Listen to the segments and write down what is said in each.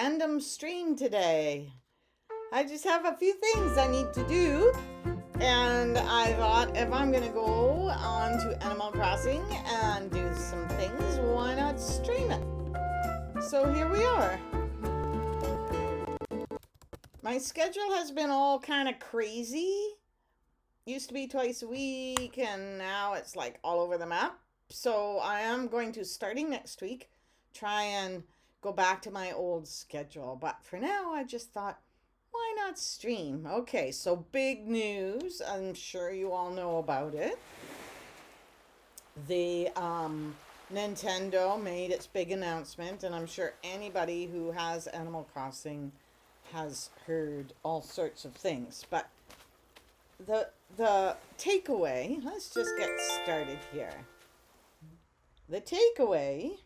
random stream today. I just have a few things I need to do, and I thought if I'm gonna go on to Animal Crossing and do some things, why not stream it? So here we are. My schedule has been all kind of crazy. Used to be twice a week, and now it's like all over the map. So I am going to, starting next week, try and go back to my old schedule. But for now, I just thought, why not stream? Okay, so big news. I'm sure you all know about it. The Nintendo made its big announcement, and I'm sure anybody who has Animal Crossing has heard all sorts of things. But the takeaway, let's just get started here. The takeaway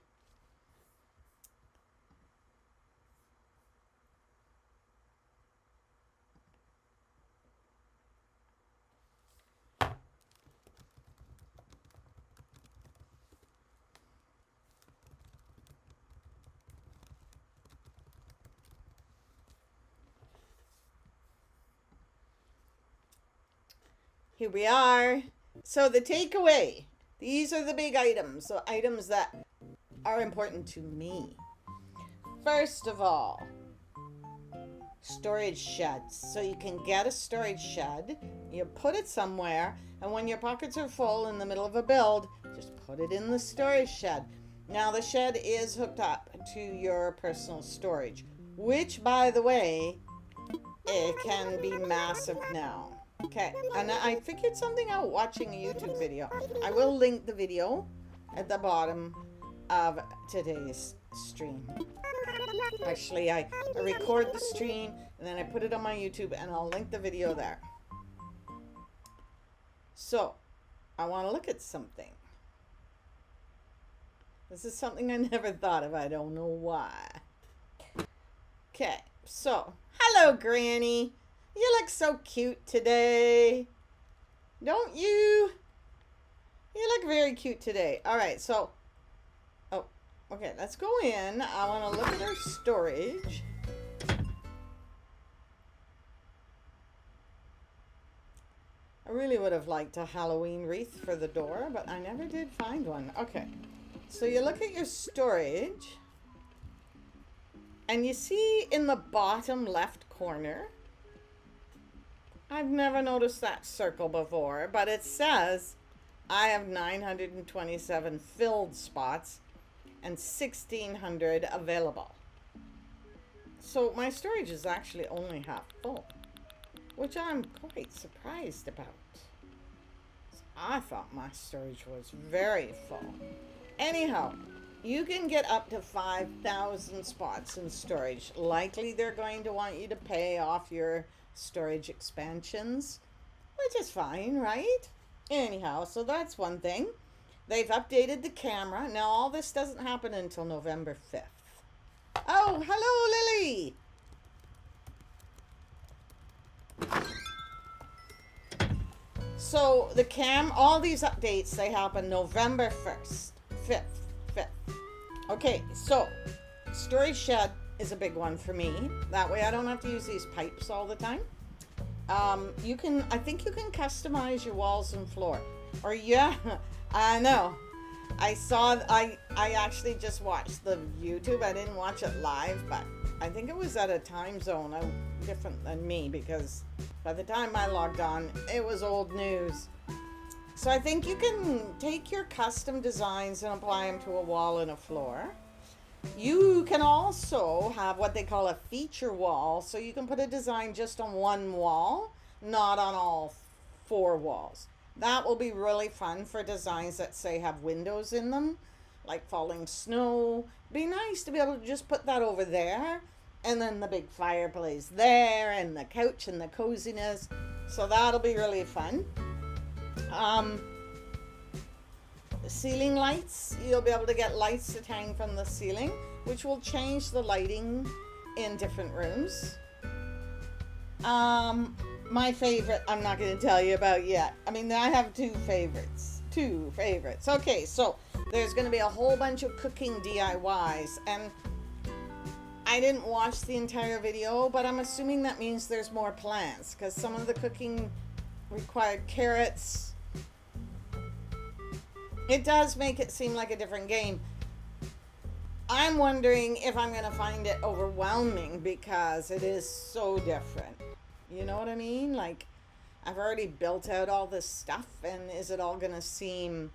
here we are. So the takeaway, these are the big items, so items that are important to me. First of all, storage sheds. So you can get a storage shed, you put it somewhere, and when your pockets are full in the middle of a build, just put it in the storage shed. Now the shed is hooked up to your personal storage, which, by the way, it can be massive now. Okay, and I figured something out watching a YouTube video. I will link the video at the bottom of today's stream. Actually, I record the stream and then I put it on my YouTube, and I'll link the video there. So, I want to look at something. This is something I never thought of. I don't know why. Okay, so, hello, Granny. You look so cute today. Don't you? You look very cute today. All right, so, oh, okay, let's go in. I want to look at our storage. I really would have liked a Halloween wreath for the door, but I never did find one. Okay, so you look at your storage, and you see in the bottom left corner, I've never noticed that circle before, but it says I have 927 filled spots and 1,600 available. So my storage is actually only half full, which I'm quite surprised about. I thought my storage was very full. Anyhow, you can get up to 5,000 spots in storage. Likely they're going to want you to pay off your storage expansions, which is fine, right? Anyhow, so that's one thing. They've updated the camera. Now, all this doesn't happen until November 5th. Oh, hello, Lily. So the all these updates, they happen November 1st, 5th. Okay, so storage shed is a big one for me. That way I don't have to use these pipes all the time. I think you can customize your walls and floor. Or yeah, I know. I actually just watched the YouTube. I didn't watch it live, but I think it was at a time zone different than me, because by the time I logged on, it was old news. So I think you can take your custom designs and apply them to a wall and a floor. You can also have what they call a feature wall, so you can put a design just on one wall, not on all 4 walls. That will be really fun for designs that, say, have windows in them, like falling snow. Be nice to be able to just put that over there, and then the big fireplace there, and the couch and the coziness. So that'll be really fun. Ceiling lights, you'll be able to get lights that hang from the ceiling, which will change the lighting in different rooms. My favorite, I'm not going to tell you about yet. I mean, I have two favorites. Okay, so there's going to be a whole bunch of cooking DIYs, and I didn't watch the entire video, but I'm assuming that means there's more plants, because some of the cooking required carrots. It does make it seem like a different game. I'm wondering if I'm going to find it overwhelming because it is so different. You know what I mean? Like, I've already built out all this stuff, and is it all going to seem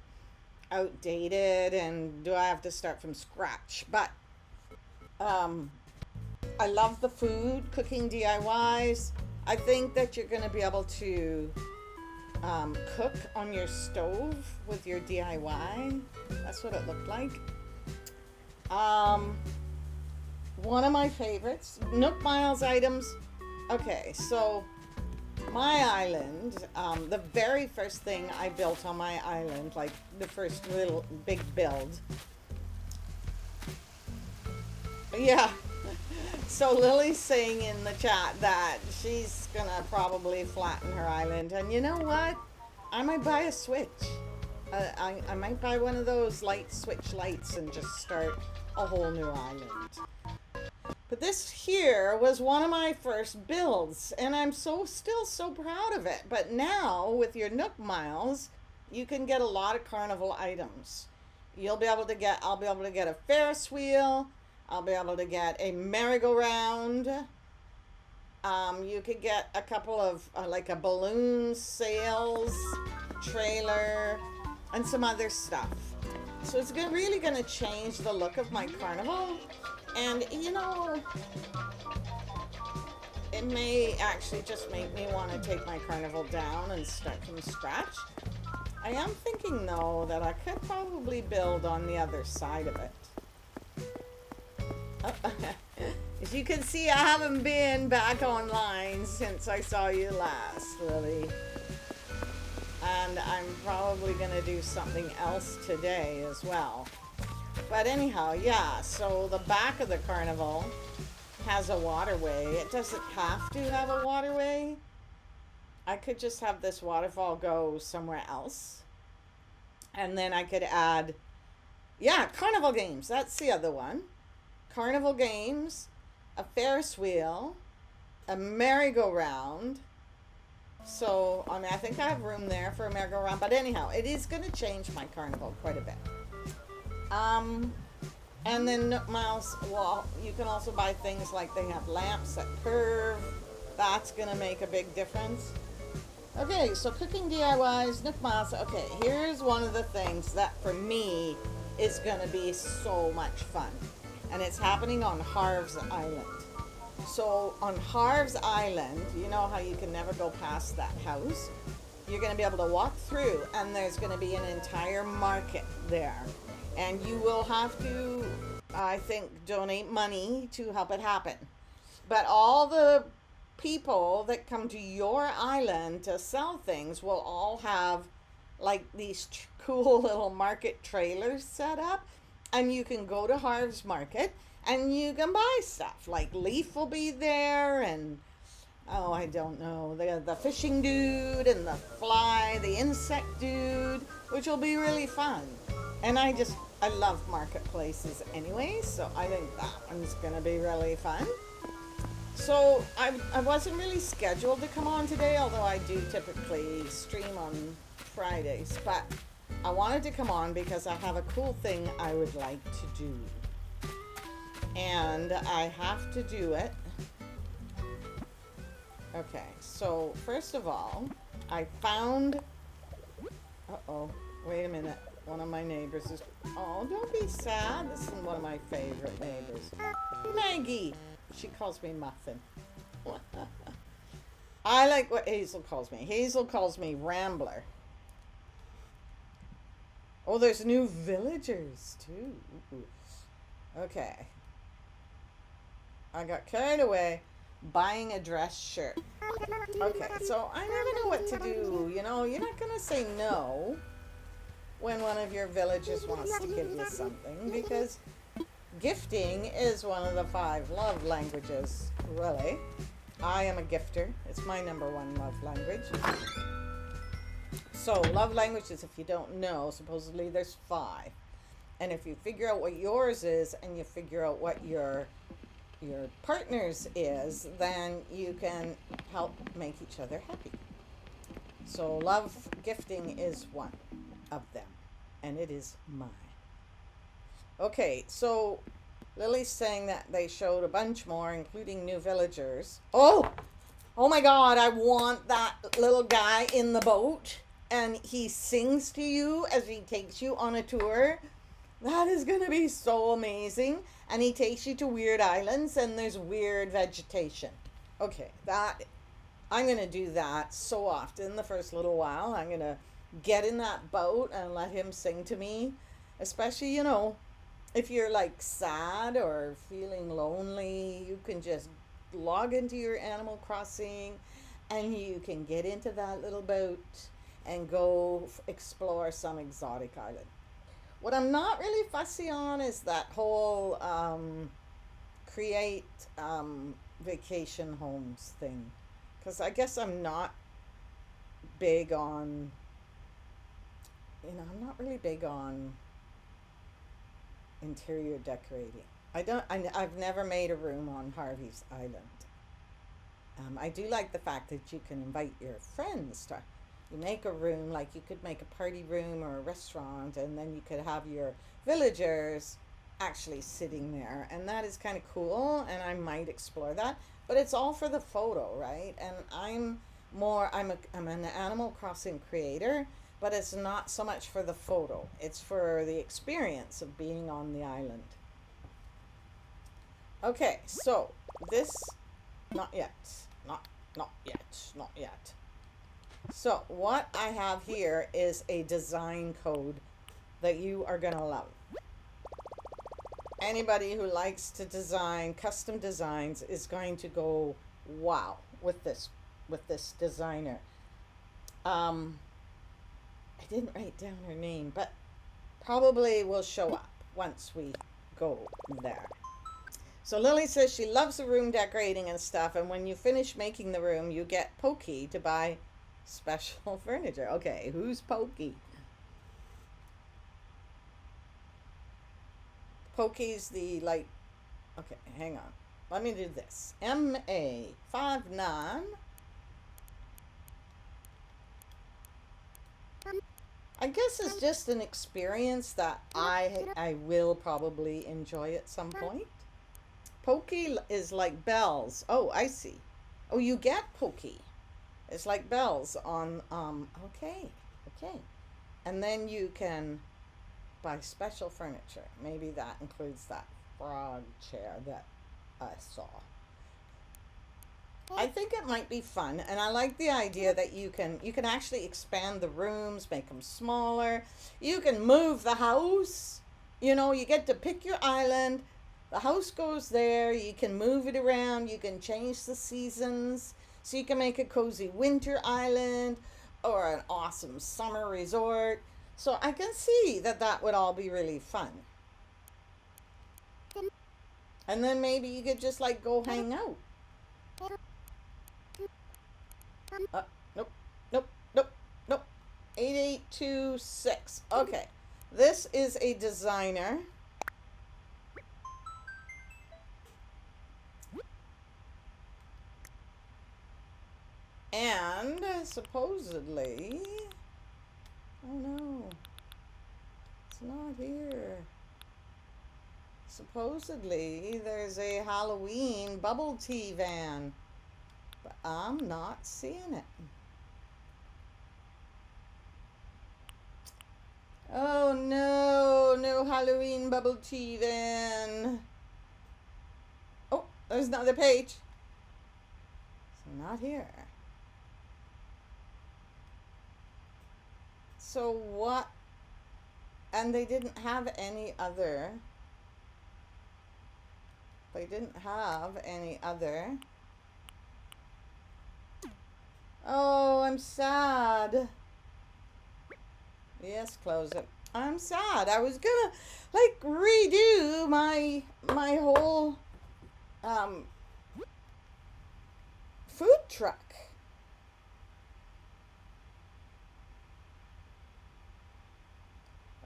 outdated, and do I have to start from scratch? But I love the food, cooking DIYs. I think that you're going to be able to cook on your stove with your DIY. That's what it looked like. One of my favorites, Nook Miles items. Okay, so my island, the very first thing I built on my island, like the first little big build. Yeah. So Lily's saying in the chat that she's gonna probably flatten her island, and you know what? I might buy a switch. I might buy one of those light switch lights and just start a whole new island. But this here was one of my first builds, and I'm still so proud of it. But now with your Nook Miles, you can get a lot of carnival items. I'll be able to get a Ferris wheel. I'll be able to get a merry-go-round. You could get a couple of, like a balloon sales trailer and some other stuff. So it's really going to change the look of my carnival. And, you know, it may actually just make me want to take my carnival down and start from scratch. I am thinking, though, that I could probably build on the other side of it. As you can see, I haven't been back online since I saw you last, Lily. And I'm probably going to do something else today as well. But anyhow, yeah, so the back of the carnival has a waterway. It doesn't have to have a waterway. I could just have this waterfall go somewhere else. And then I could add, yeah, carnival games. That's the other one. Carnival games, a Ferris wheel, a merry-go-round. So, I mean, I think I have room there for a merry-go-round. But anyhow, it is going to change my carnival quite a bit. And then Nook Miles, well, you can also buy things like they have lamps that curve. That's going to make a big difference. Okay, so cooking DIYs, Nook Miles. Okay, here's one of the things that for me is going to be so much fun. And it's happening on Harv's Island. So on Harv's Island, you know how you can never go past that house? You're going to be able to walk through, and there's going to be an entire market there. And you will have to, I think, donate money to help it happen. But all the people that come to your island to sell things will all have like these cool little market trailers set up. And you can go to Harv's Market and you can buy stuff. Like Leaf will be there, and oh, I don't know, the fishing dude and the fly, the insect dude, which will be really fun. And I love marketplaces anyway, so I think that one's gonna be really fun. So I wasn't really scheduled to come on today, although I do typically stream on Fridays, but I wanted to come on because I have a cool thing I would like to do. And I have to do it. Okay, so first of all, I found... Uh-oh, wait a minute. One of my neighbors is... Oh, don't be sad. This is one of my favorite neighbors. Maggie. She calls me Muffin. I like what Hazel calls me. Hazel calls me Rambler. Oh, there's new villagers, too. Okay. I got carried away buying a dress shirt. Okay, so I never know what to do. You know, you're not going to say no when one of your villagers wants to give you something, because gifting is one of the 5 love languages, really. I am a gifter. It's my #1 love language. So, love languages, if you don't know, supposedly there's 5. And if you figure out what yours is and you figure out what your your partners is, then you can help make each other happy. So love gifting is one of them, and it is mine. Okay, so Lily's saying that they showed a bunch more, including new villagers. Oh my God, I want that little guy in the boat, and he sings to you as he takes you on a tour. That is going to be so amazing. And he takes you to weird islands, and there's weird vegetation. Okay, I'm going to do that so often the first little while. I'm going to get in that boat and let him sing to me. Especially, if you're like sad or feeling lonely, you can just log into your Animal Crossing and you can get into that little boat and go explore some exotic island. What I'm not really fussy on is that whole create vacation homes thing, because I guess I'm not big on, I'm not really big on interior decorating. I've never made a room on Harvey's Island. I do like the fact that you can invite your friends to, you make a room, like you could make a party room or a restaurant, and then you could have your villagers actually sitting there, and that is kind of cool, and I might explore that, but it's all for the photo, right? And I'm an Animal Crossing creator, but it's not so much for the photo, it's for the experience of being on the island. Okay, so this, not yet. So what I have here is a design code that you are gonna love. Anybody who likes to design custom designs is going to go wow with this designer. I didn't write down her name, but probably will show up once we go there. So Lily says she loves the room decorating and stuff, and when you finish making the room, you get Pokey to buy special furniture. Okay, who's Pokey? Pokey's the, like, okay, hang on. Let me do this. MA59. I guess it's just an experience that I will probably enjoy at some point. Pokey is like bells. Oh, I see. Oh, you get Pokey. It's like bells on, okay. And then you can buy special furniture. Maybe that includes that frog chair that I saw. I think it might be fun, and I like the idea that you can actually expand the rooms, make them smaller. You can move the house. You get to pick your island. The house goes there. You can move it around. You can change the seasons. So you can make a cozy winter island or an awesome summer resort. So I can see that would all be really fun. And then maybe you could just like go hang out. Nope. 8826. Okay. This is a designer. And supposedly, oh no, it's not here. Supposedly there's a Halloween bubble tea van, but I'm not seeing it. Oh no, no Halloween bubble tea van. Oh, there's another page. So not here. So what? And they didn't have any other. Oh, I'm sad. Yes, close it. I'm sad. I was gonna like redo my whole food truck.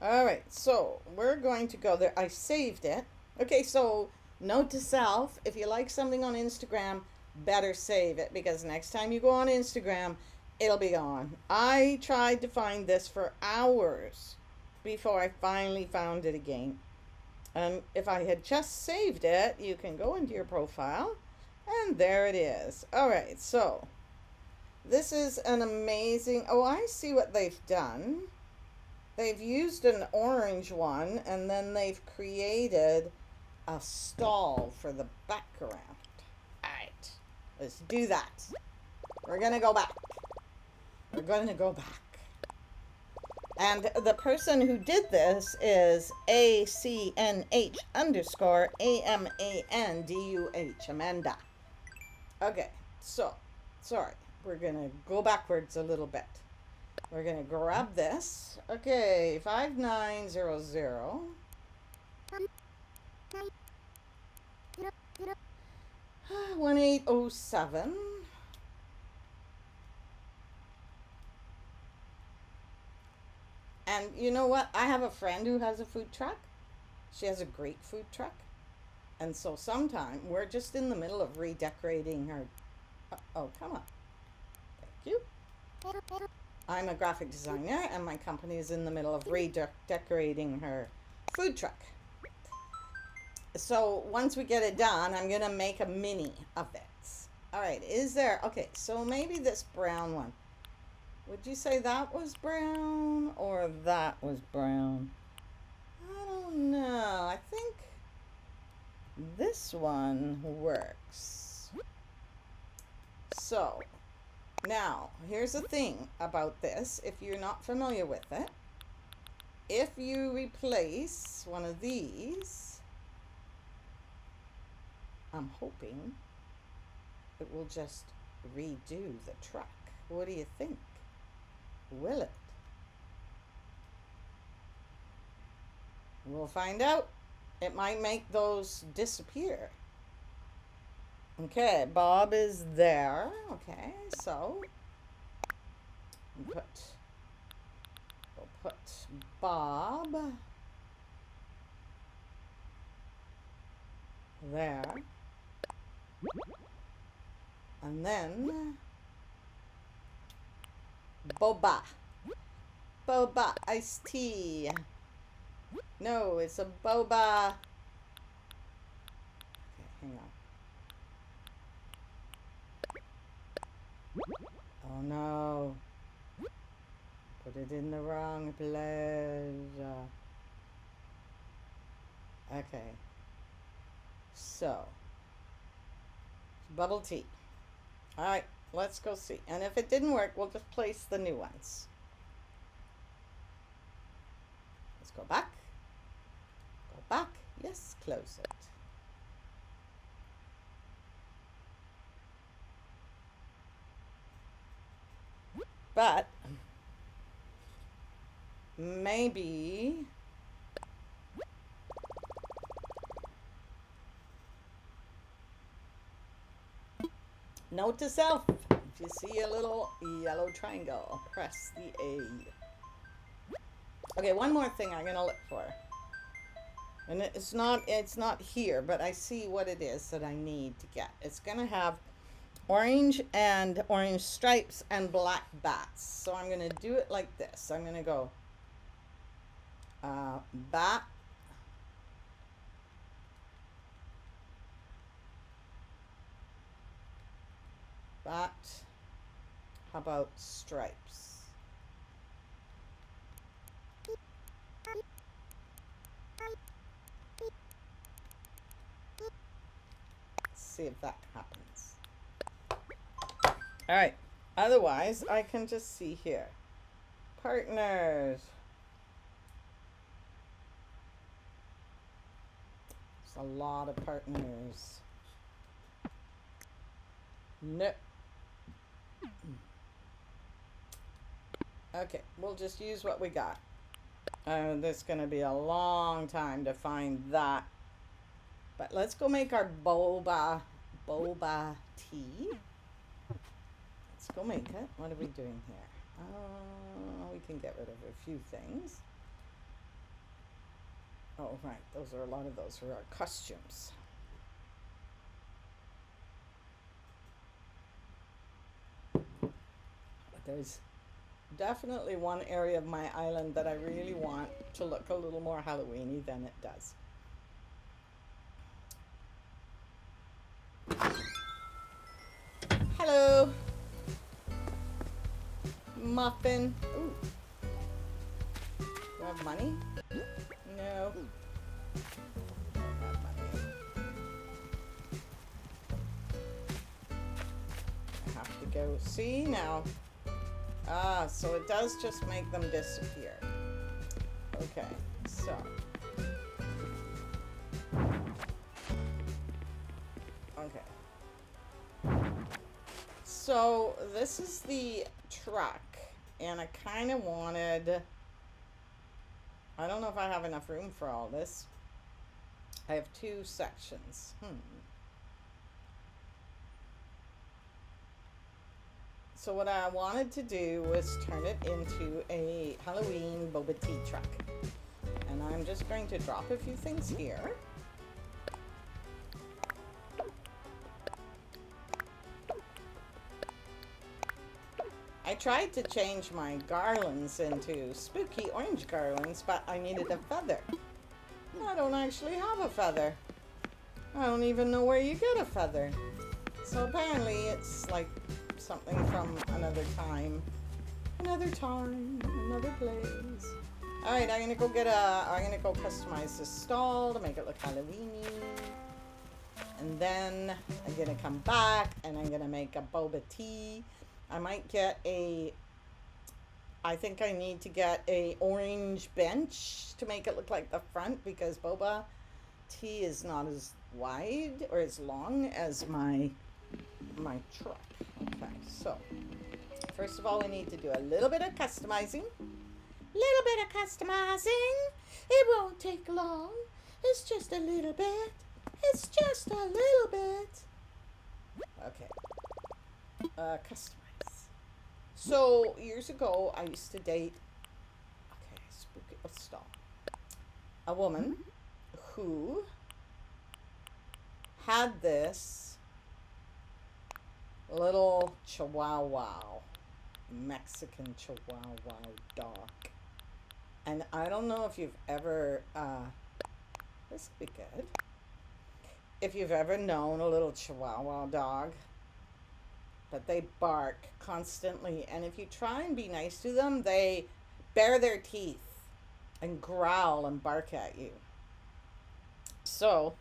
All right, so we're going to go there. I saved it. Okay, so Note to self, if you like something on Instagram, better save it, because next time you go on Instagram, it'll be gone. I tried to find this for hours before I finally found it again. And if I had just saved it, you can go into your profile, and there it is. All right, so this is an amazing, oh, I see what they've done. They've used an orange one, and then they've created a stall for the background. All right, let's do that. We're gonna go back. We're gonna go back. And the person who did this is ACNH _ AMANDUH, Amanda. Okay, so, sorry, we're gonna go backwards a little bit. We're gonna grab this. Okay, 5900. 1807. And you know what? I have a friend who has a food truck. She has a great food truck. And so sometime we're just in the middle of redecorating her. Oh, come on. Thank you. I'm a graphic designer, and my company is in the middle of redecorating her food truck. So once we get it done, I'm going to make a mini of it. All right, is there, okay, so maybe this brown one. Would you say that was brown or that was brown? I don't know. I think this one works. So now here's the thing about this. If you're not familiar with it, if you replace one of these, I'm hoping it will just redo the truck. What do you think? Will it? We'll find out. It might make those disappear. Okay, Bob is there. Okay, so we'll put Bob there. And then boba. Boba iced tea. No, it's a boba. Okay, hang on. Oh no. Put it in the wrong place. Okay. So, bubble tea. All right, let's go see. And if it didn't work, we'll just place the new ones. Let's go back. Go back. Yes, close it. But maybe note to self, if you see a little yellow triangle, press the A. Okay, one more thing I'm gonna look for. And it's not here, but I see what it is that I need to get. It's gonna have orange and orange stripes and black bats. So I'm gonna do it like this. I'm gonna go bat, bat, how about stripes? Let's see if that happens. All right, otherwise I can just see here. Partners. There's a lot of partners. No. Okay, we'll just use what we got. There's going to be a long time to find that. But let's go make our boba tea. Let's go make it. What are we doing here? We can get rid of a few things. Oh, right. Those are a lot of those are our costumes. There's definitely one area of my island that I really want to look a little more Halloween-y than it does. Hello. Muffin. Ooh. Do I have money? No. Don't have money. I have to go. See now. Ah, so it does just make them disappear. Okay, so. Okay. So this is the truck, and I kind of wanted, I don't know if I have enough room for all this. I have two sections. So what I wanted to do was turn it into a Halloween boba tea truck. And I'm just going to drop a few things here. I tried to change my garlands into spooky orange garlands, but I needed a feather. I don't actually have a feather. I don't even know where you get a feather. So apparently it's like something from another time, another place. All right, I'm gonna go customize this stall to make it look Halloweeny, and then I'm gonna come back and I'm gonna make a boba tea. I might get I think I need to get a orange bench to make it look like the front, because boba tea is not as wide or as long as my truck. Okay, so first of all, we need to do a little bit of customizing. Little bit of customizing. It won't take long. It's just a little bit. It's just a little bit. Okay. Customize. So years ago, I used to date. Okay, spooky. Let's stop. A woman who had this little Chihuahua, Mexican Chihuahua dog. And I don't know if you've ever, this would be good. If you've ever known a little Chihuahua dog, but they bark constantly. And if you try and be nice to them, they bare their teeth and growl and bark at you. So,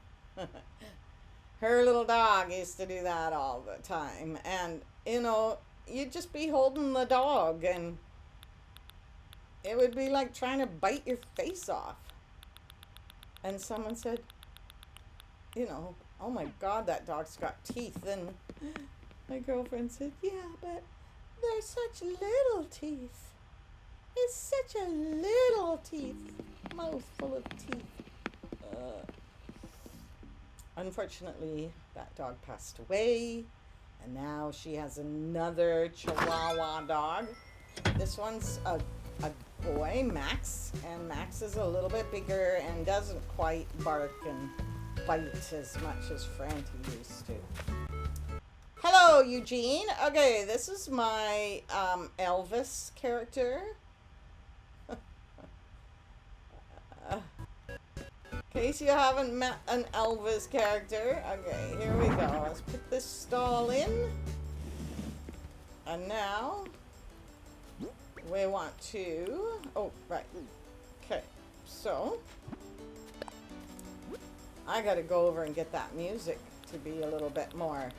her little dog used to do that all the time. And, you know, you'd just be holding the dog and it would be like trying to bite your face off. And someone said, you know, oh my God, that dog's got teeth. And my girlfriend said, yeah, but they're such little teeth. It's such a little teeth. Mouthful of teeth. Unfortunately, that dog passed away, and now she has another Chihuahua dog. This one's a boy, Max, and Max is a little bit bigger and doesn't quite bark and bite as much as Frankie used to. Hello, Eugene. Okay, this is my Elvis character. In case you haven't met an Elvis character. Okay, here we go. Let's put this stall in. And now we want to, oh, right. Okay, so I gotta go over and get that music to be a little bit more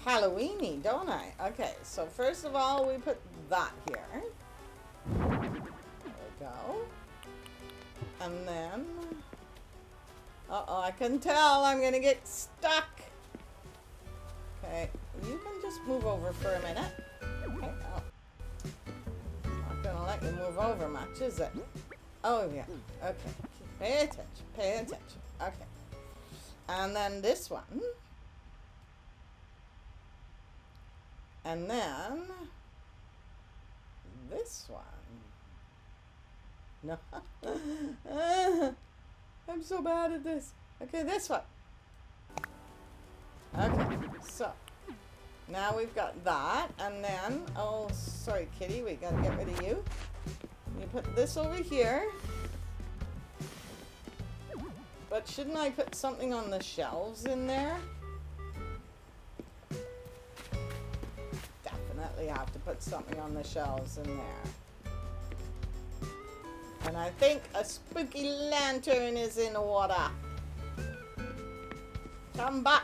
Halloween-y, don't I? Okay, so first of all, we put that here. There we go. And then, uh-oh, I can tell I'm gonna get stuck. Okay, you can just move over for a minute. Okay, oh. Not gonna let you move over much, is it? Oh, yeah, okay. Pay attention, pay attention. Okay. And then this one. And then this one. No. I'm so bad at this. Okay, this one. Okay, so now we've got that, and then I'll kitty. We gotta get rid of you. You put this over here. But shouldn't I put something on the shelves in there? Definitely have to put something on the shelves in there. And I think a spooky lantern is in the water. Come back.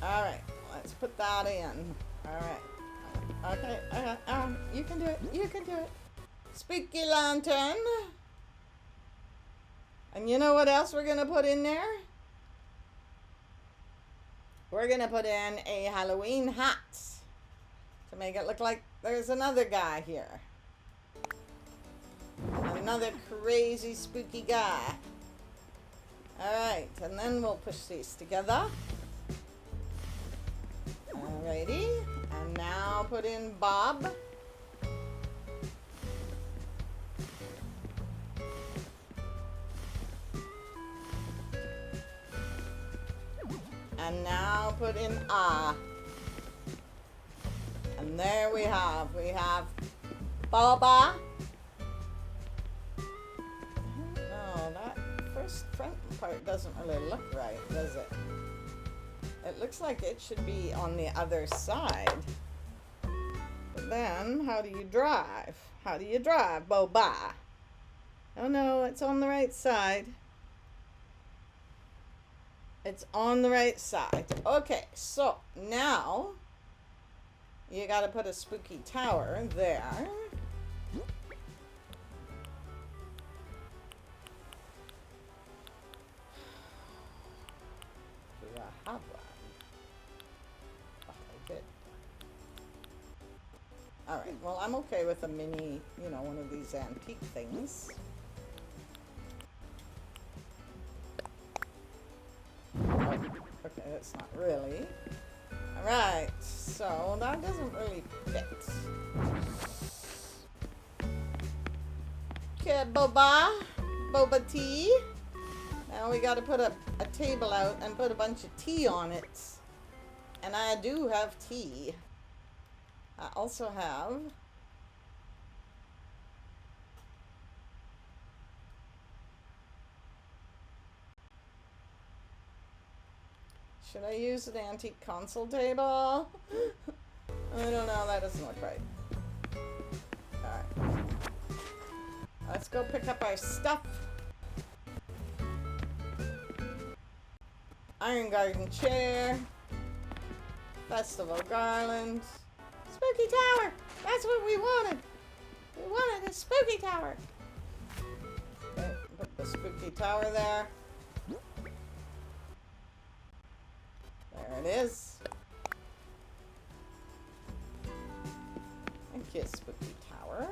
Alright, let's put that in. Alright. Okay, you can do it. You can do it. Spooky lantern. And you know what else we're going to put in there? We're going to put in a Halloween hat to make it look like there's another guy here. Another crazy spooky guy. Alright, and then we'll push these together. Alrighty, and now put in Bob. And now put in Ah. And there we have Baba. No, that first front part doesn't really look right, does it? It looks like it should be on the other side. But then, how do you drive? How do you drive, Boba? Oh no, it's on the right side. It's on the right side. Okay, so now you gotta put a spooky tower there. Do I have one? Oh, I did. Alright, well, I'm okay with a mini, you know, one of these antique things. Okay, that's not really. Alright, so that doesn't really fit. Okay, Boba tea. Now we gotta put a table out and put a bunch of tea on it. And I do have tea. I also have should I use an antique console table? I don't know, that doesn't look right. Alright. Let's go pick up our stuff. Iron Garden chair. Festival garland. Spooky tower! That's what we wanted! We wanted a spooky tower! Okay, put the spooky tower there. There it is. Thank you, spooky tower.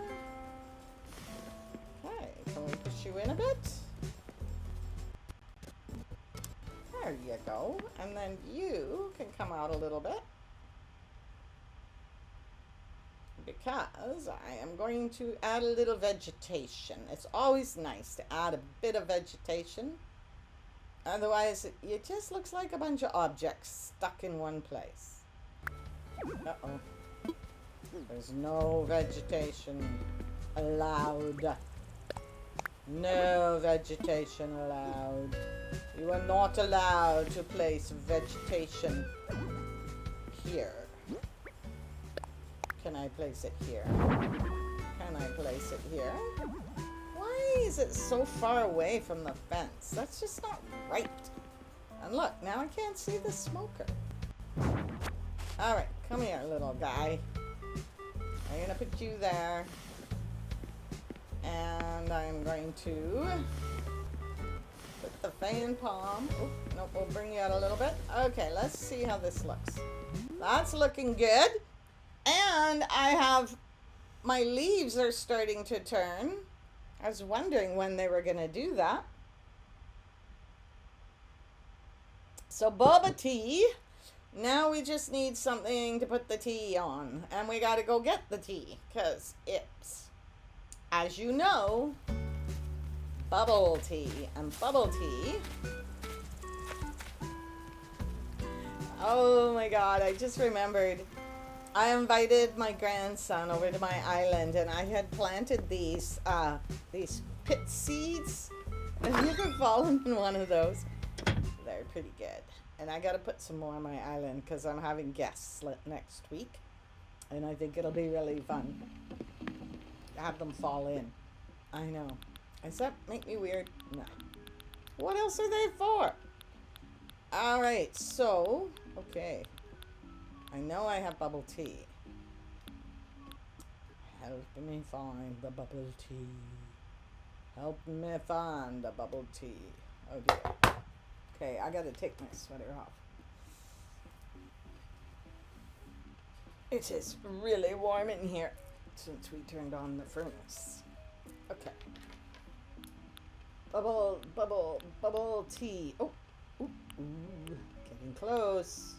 Okay, can we push you in a bit? There you go. And then you can come out a little bit. Because I am going to add a little vegetation. It's always nice to add a bit of vegetation. Otherwise, it just looks like a bunch of objects stuck in one place. Uh-oh. There's no vegetation allowed. No vegetation allowed. You are not allowed to place vegetation here. Can I place it here? Can I place it here? Why is it so far away from the fence? That's just not right. And look, now I can't see the smoker. Alright, come here, little guy. I'm gonna put you there. And I'm going to put the fan palm. Oh, nope, we'll bring you out a little bit. Okay, let's see how this looks. That's looking good. And I have, my leaves are starting to turn. I was wondering when they were going to do that. So boba tea. Now we just need something to put the tea on. And we got to go get the tea. Because it's, as you know, bubble tea. And bubble tea. Oh my God, I just remembered. I invited my grandson over to my island, and I had planted these pit seeds. Have you ever fallen in one of those? They're pretty good. And I got to put some more on my island because I'm having guests next week, and I think it'll be really fun to have them fall in. I know. Does that make me weird? No. What else are they for? All right, so, okay. I know I have bubble tea. Help me find the bubble tea. Help me find the bubble tea. Oh dear. Okay, I gotta take my sweater off. It is really warm in here since we turned on the furnace. Okay. Bubble tea. Oh, ooh, getting close.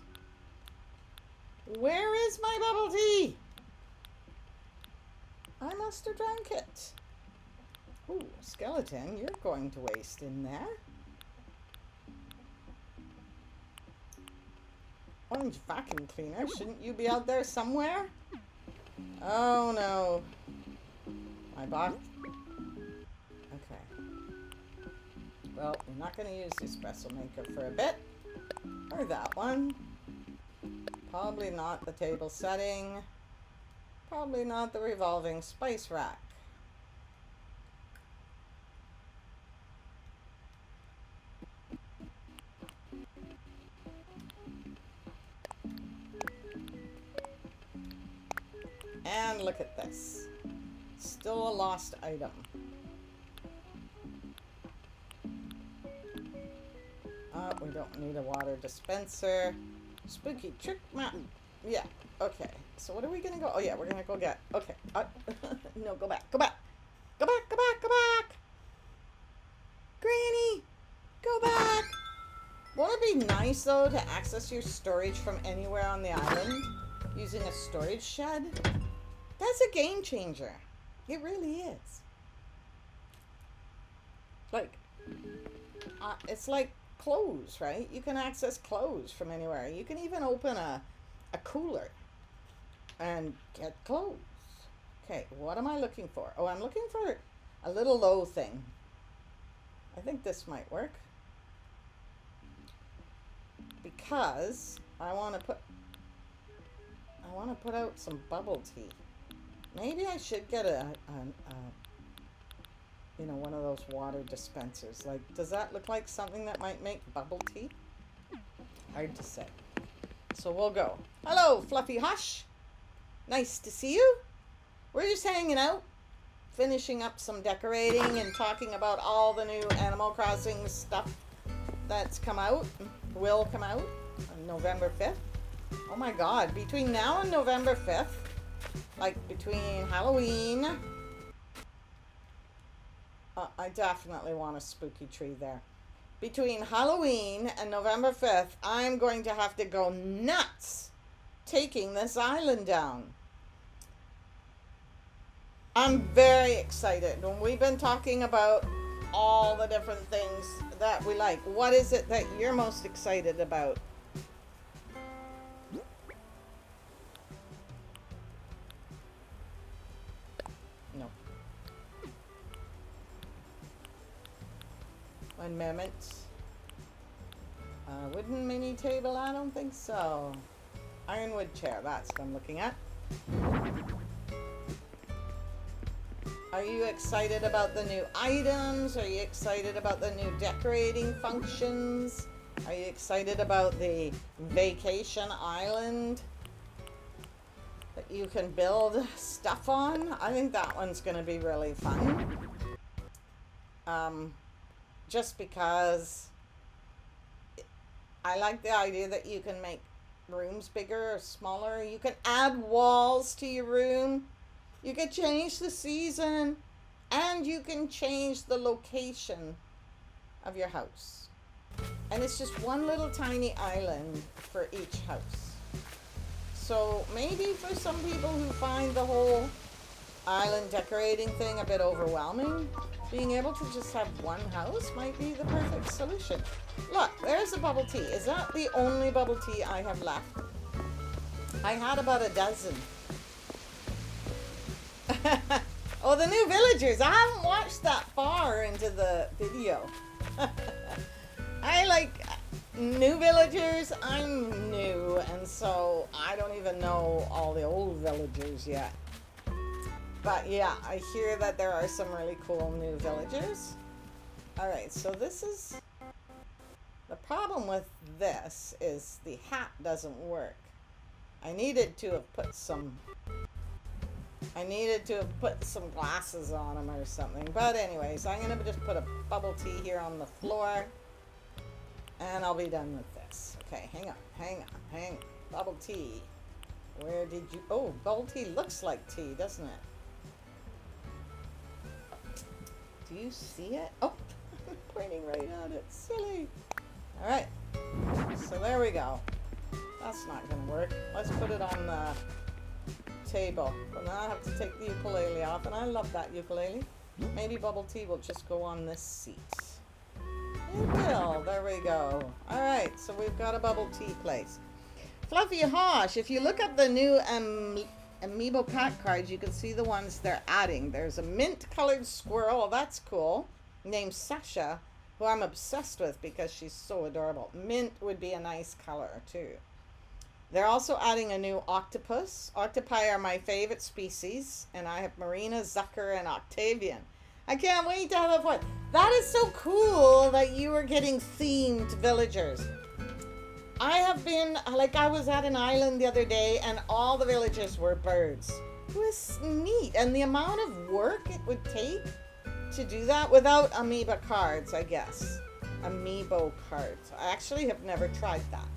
Where is my bubble tea? I must have drank it. Ooh, skeleton, you're going to waste in there. Orange vacuum cleaner, shouldn't you be out there somewhere? Oh no. My box. Okay. Well, we're not going to use the espresso maker for a bit. Or that one. Probably not the table setting. Probably not the revolving spice rack. And look at this. Still a lost item. We don't need a water dispenser. Spooky trick mountain. Yeah, okay. So what are we gonna go? Oh yeah, we're gonna go get. Okay. No, go back. Go back. Go back. Go back. Go back. Granny, go back. Won't it be nice though to access your storage from anywhere on the island using a storage shed? That's a game changer. It really is. Like, it's like clothes, right? You can access clothes from anywhere. You can even open a cooler and get clothes. Okay, what am I looking for? Oh, I'm looking for a little low thing. I think this might work. Because I want to put out some bubble tea. Maybe I should get you know, one of those water dispensers. Like, does that look like something that might make bubble tea? Hard to say. So we'll go. Hello, Fluffy Hush. Nice to see you. We're just hanging out, finishing up some decorating and talking about all the new Animal Crossing stuff that's come out, will come out on November 5th. Oh my God, between now and November 5th, like between Halloween, I definitely want a spooky tree there. Between Halloween and November 5th, I'm going to have to go nuts taking this island down. I'm very excited. When we've been talking about all the different things that we like, what is it that you're most excited about? No. One moment. Wooden mini table? I don't think so. Ironwood chair, that's what I'm looking at. Are you excited about the new items? Are you excited about the new decorating functions? Are you excited about the vacation island that you can build stuff on? I think that one's going to be really fun. Just because I like the idea that you can make rooms bigger or smaller. You can add walls to your room. You can change the season, and you can change the location of your house. And it's just one little tiny island for each house. So maybe for some people who find the whole island decorating thing a bit overwhelming, being able to just have one house might be the perfect solution. Look, there's a bubble tea. Is that the only bubble tea I have left? I had about a dozen. Oh, the new villagers. I haven't watched that far into the video. I like new villagers. I'm new, and so I don't even know all the old villagers yet. But yeah, I hear that there are some really cool new villagers. Alright, so this is... The problem with this is the hat doesn't work. I needed to have put some glasses on them or something. But anyways, I'm going to just put a bubble tea here on the floor. And I'll be done with this. Okay, hang on. Bubble tea. Where did you... Oh, bubble tea looks like tea, doesn't it? Do you see it? Oh, I'm pointing right at it. Silly. Alright. So there we go. That's not going to work. Let's put it on the table. But now I have to take the ukulele off, and I love that ukulele. Maybe bubble tea will just go on this seat. It will. There we go. Alright, so we've got a bubble tea place. Fluffy Hosh, if you look up the new Amiibo pack cards, you can see the ones they're adding. There's a mint colored squirrel. That's cool. Named Sasha, who I'm obsessed with because she's so adorable. Mint would be a nice color too. They're also adding a new octopus. Octopi are my favorite species, and I have Marina, Zucker, and Octavian. I can't wait to have a fun. That is so cool that you are getting themed villagers. I have been, like, I was at an island the other day, and all the villagers were birds. It was neat, and the amount of work it would take to do that without amoeba cards, I guess. Amiibo cards. I actually have never tried that.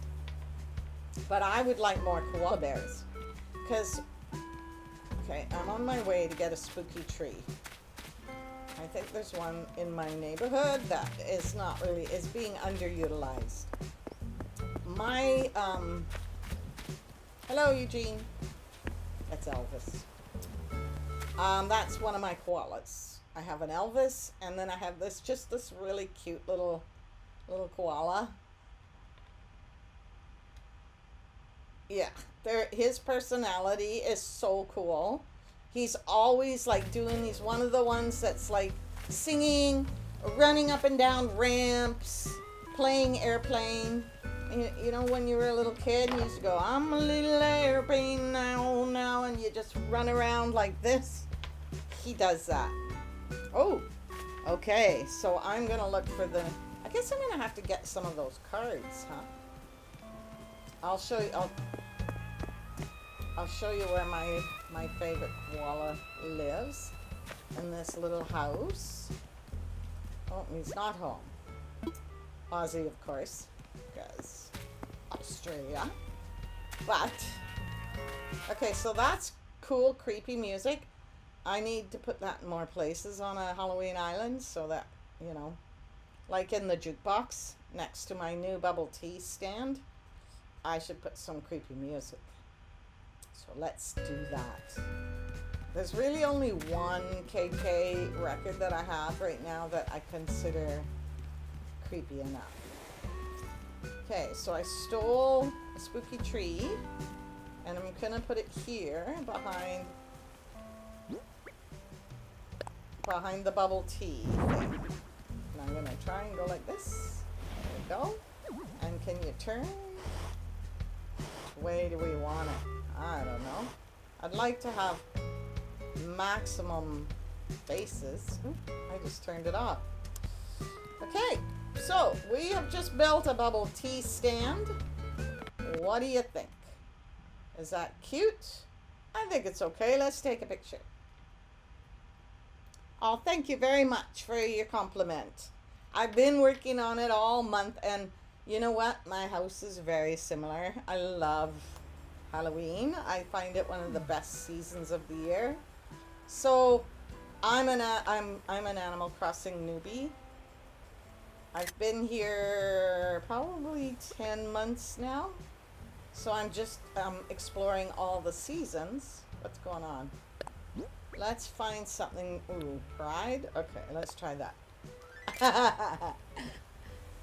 But I would like more koala bears. Because, okay, I'm on my way to get a spooky tree. I think there's one in my neighborhood that is not really, is being underutilized. My, hello Eugene. That's Elvis. That's one of my koalas. I have an Elvis, and then I have this, just this really cute little koala. Yeah, his personality is so cool. He's always like he's one of the ones that's like singing, running up and down ramps, playing airplane. You know, when you were a little kid, you used to go, I'm a little airplane now, and you just run around like this. He does that. Oh, okay, so I'm going to look for I guess I'm going to have to get some of those cards, huh? I'll show you, I'll show you where my favorite koala lives, in this little house. Oh, he's not home. Aussie, of course, because Australia. But, okay, so that's cool, creepy music. I need to put that in more places on a Halloween island so that, you know, like in the jukebox next to my new bubble tea stand, I should put some creepy music. So let's do that. There's really only one KK record that I have right now that I consider creepy enough. Okay, so I stole a spooky tree, and I'm gonna put it here behind the bubble tea thing. And I'm gonna try and go like this. There we go. And can you turn? Which way do we want it? I don't know. I'd like to have maximum faces. Oop, I just turned it off. Okay, so we have just built a bubble tea stand. What do you think? Is that cute? I think it's okay. Let's take a picture. Oh, thank you very much for your compliment. I've been working on it all month, and you know what? My house is very similar. I love Halloween. I find it one of the best seasons of the year. So I'm an Animal Crossing newbie. I've been here probably 10 months now. So I'm just exploring all the seasons. What's going on? Let's find something. Ooh, pride? Okay, let's try that.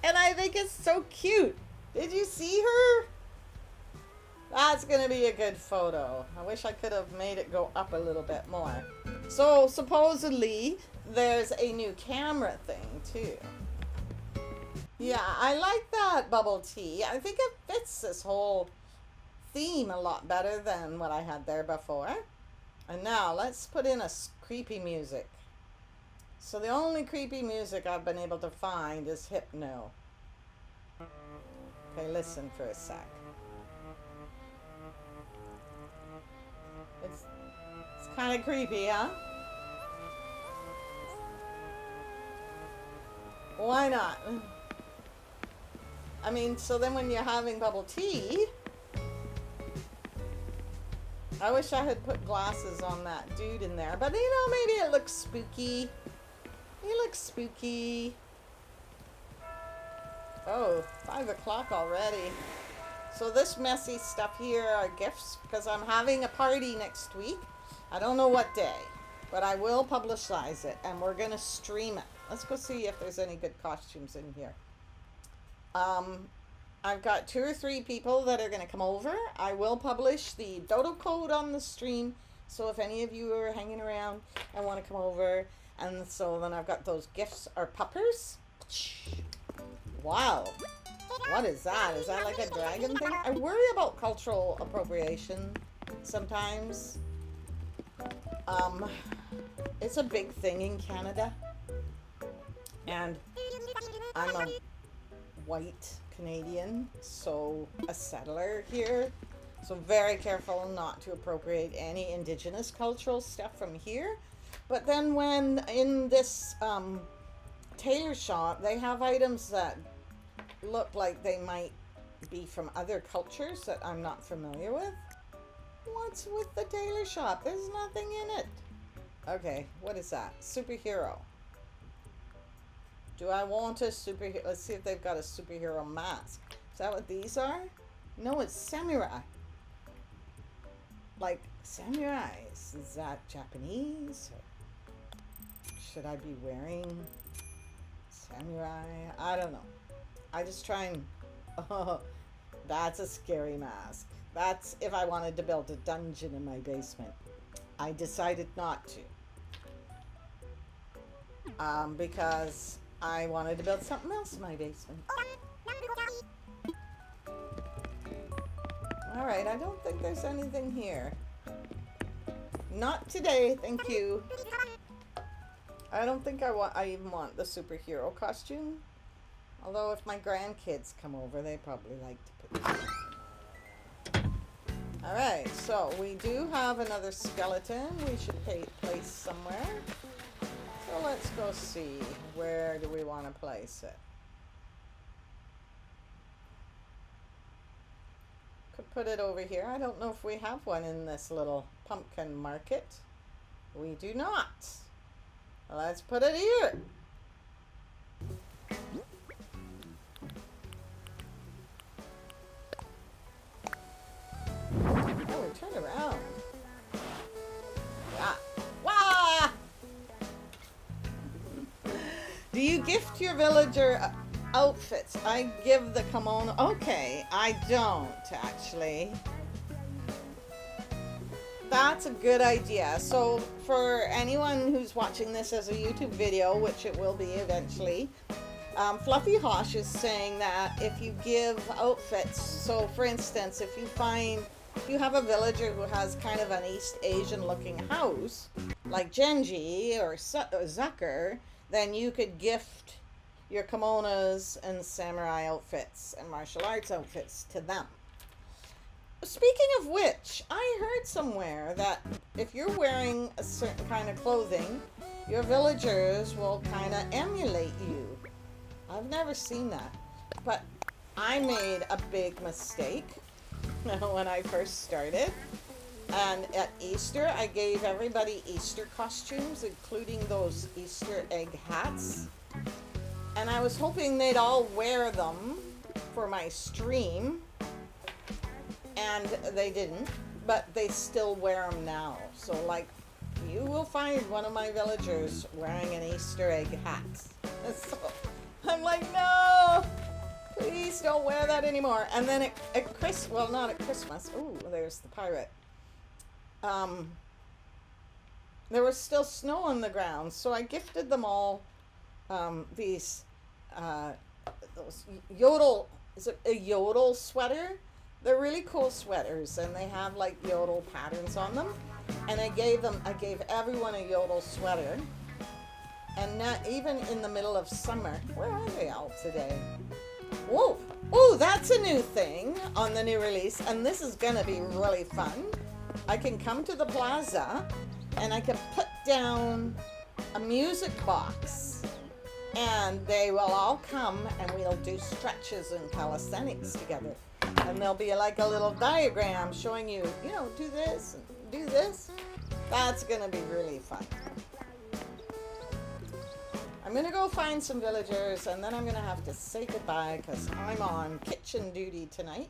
And I think it's so cute. Did you see her? That's gonna be a good photo. I wish I could have made it go up a little bit more. So supposedly there's a new camera thing too. Yeah, I like that bubble tea. I think it fits this whole theme a lot better than what I had there before. And now let's put in a creepy music. So the only creepy music I've been able to find is hypno. Okay, listen for a sec. It's kind of creepy, huh? Why not? I mean, so then when you're having bubble tea, I wish I had put glasses on that dude in there, but you know, maybe it looks spooky. He looks spooky. Oh, 5 o'clock already. So this messy stuff here are gifts because I'm having a party next week. I don't know what day, but I will publicize it and we're gonna stream it. Let's go see if there's any good costumes in here. I've got 2 or 3 people that are gonna come over. I will publish the dodo code on the stream. So if any of you are hanging around and want to come over, and so then I've got those gifts or puppers. Wow. What is that? Is that like a dragon thing? I worry about cultural appropriation sometimes. It's a big thing in Canada. And I'm a white Canadian, so a settler here. So very careful not to appropriate any indigenous cultural stuff from here. But then when in this tailor shop, they have items that look like they might be from other cultures that I'm not familiar with. What's with the tailor shop? There's nothing in it. Okay, what is that? Superhero. Do I want a superhero? Let's see if they've got a superhero mask. Is that what these are? No, it's samurai. Like samurais. Is that Japanese? Or should I be wearing samurai? I don't know. I just try and... Oh, that's a scary mask. That's if I wanted to build a dungeon in my basement. I decided not to. Because I wanted to build something else in my basement. Alright, I don't think there's anything here. Not today, thank you. I don't think I even want the superhero costume. Although if my grandkids come over, they probably like to put it. Alright, so we do have another skeleton we should place somewhere. So let's go see, where do we want to place it? Could put it over here. I don't know if we have one in this little pumpkin market. We do not. Let's put it here. Oh, turn around. Yeah. Wah! Do you gift your villager outfits? I give the kimono. Okay, I don't actually. That's a good idea. So for anyone who's watching this as a YouTube video, which it will be eventually, Fluffy Hosh is saying that if you give outfits, so for instance, if you have a villager who has kind of an East Asian looking house, like Genji or Zucker, then you could gift your kimonos and samurai outfits and martial arts outfits to them. Speaking of which, I heard somewhere that if you're wearing a certain kind of clothing, your villagers will kind of emulate you. I've never seen that, but I made a big mistake when I first started. And at Easter, I gave everybody Easter costumes, including those Easter egg hats. And I was hoping they'd all wear them for my stream. And they didn't, but they still wear them now. So, like, you will find one of my villagers wearing an Easter egg hat. So, I'm like, no! Please don't wear that anymore. And then at Christmas, well, not at Christmas. Ooh, there's the pirate. There was still snow on the ground, so I gifted them all these those yodel. Is it a yodel sweater? They're really cool sweaters, and they have like yodel patterns on them. And I gave everyone a yodel sweater. And now, even in the middle of summer, where are they all today? Whoa! Oh, that's a new thing on the new release, and this is gonna be really fun. I can come to the plaza, and I can put down a music box, and they will all come, and we'll do stretches and calisthenics together. And there'll be like a little diagram showing you, you know, do this and do this. That's gonna be really fun. I'm gonna go find some villagers, and then I'm gonna have to say goodbye because I'm on kitchen duty tonight.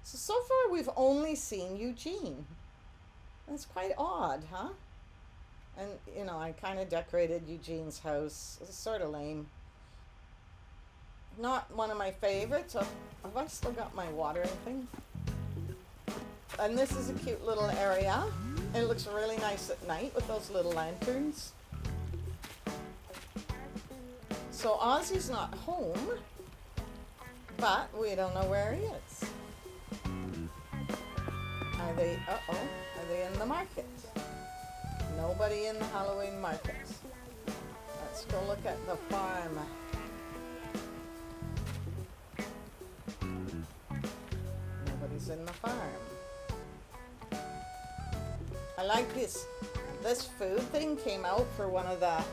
So far we've only seen Eugene. That's quite odd, huh? And, you know, I kind of decorated Eugene's house. It's sort of lame. Not one of my favorites. Have I still got my watering thing? And this is a cute little area. It looks really nice at night with those little lanterns. So Ozzy's not home, but we don't know where he is. Are they, are they in the market? Nobody in the Halloween market. Let's go look at the farm. Nobody's in the farm. I like this food thing came out for one of the,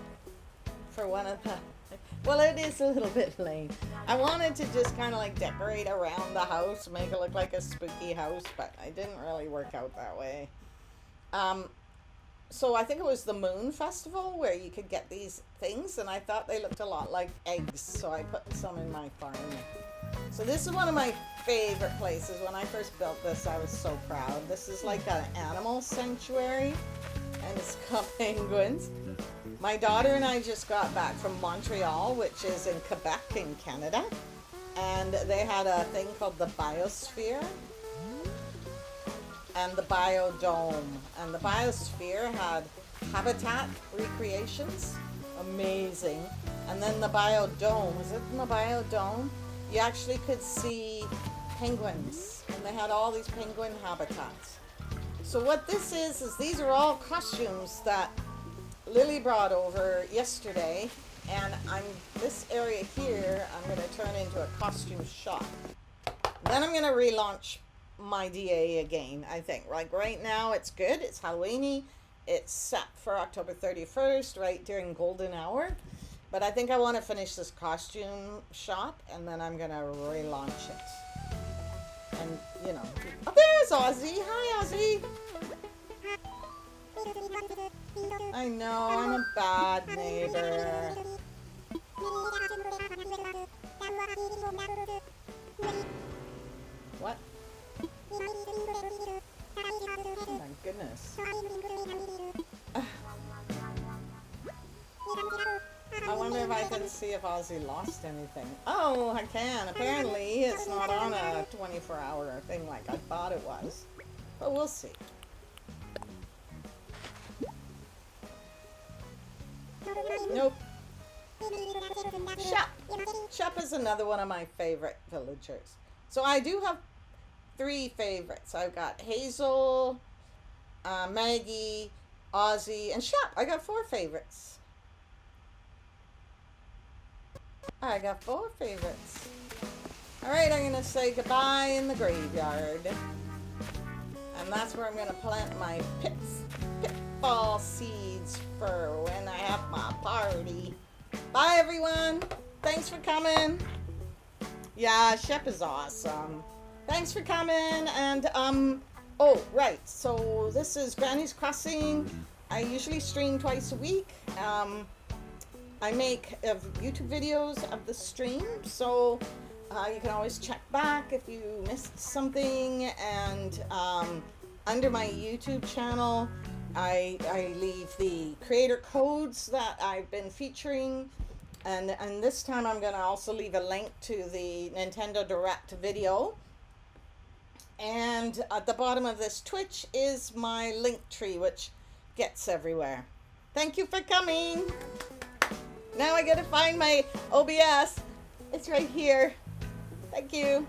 well, it is a little bit lame. I wanted to just kind of like decorate around the house, make it look like a spooky house, but I didn't really work out that way. So I think it was the Moon Festival where you could get these things, and I thought they looked a lot like eggs, so I put some in my farm. So this is one of my favorite places. When I first built this, I was so proud. This is like an animal sanctuary, and it's got penguins. My daughter and I just got back from Montreal, which is in Quebec in Canada, and they had a thing called the Biosphere and the Biodome. And the Biosphere had habitat recreations, amazing. And then the Biodome, is it in the Biodome? You actually could see penguins, and they had all these penguin habitats. So what this is these are all costumes that Lily brought over yesterday, and this area here I'm going to turn into a costume shop. Then I'm going to relaunch my DA again, I think. Like right now it's good, it's Halloweeny, it's set for October 31st, right during golden hour. But I think I want to finish this costume shop, and then I'm going to relaunch it. And, you know, oh, there's Ozzy. Hi, Ozzy. I know, I'm a bad neighbor. What? Oh my goodness. I wonder if I can see if Ozzy lost anything. Oh, I can. Apparently, it's not on a 24-hour thing like I thought it was. But we'll see. Nope. Shep. Shep is another one of my favorite villagers. So I do have 3 favorites. I've got Hazel, Maggie, Ozzy, and Shep. I got 4 favorites. I got 4 favorites. Alright, I'm going to say goodbye in the graveyard. And that's where I'm going to plant my pitfall seeds for when I have my party. Bye, everyone. Thanks for coming. Yeah, Shep is awesome. Thanks for coming. And, oh, right. So this is Granny's Crossing. I usually stream twice a week. I make YouTube videos of the stream, so you can always check back if you missed something. And under my YouTube channel, I leave the creator codes that I've been featuring And this time I'm going to also leave a link to the Nintendo Direct video. And at the bottom of this Twitch is my link tree, which gets everywhere. Thank you for coming. Now I got to find my OBS. It's right here. Thank you.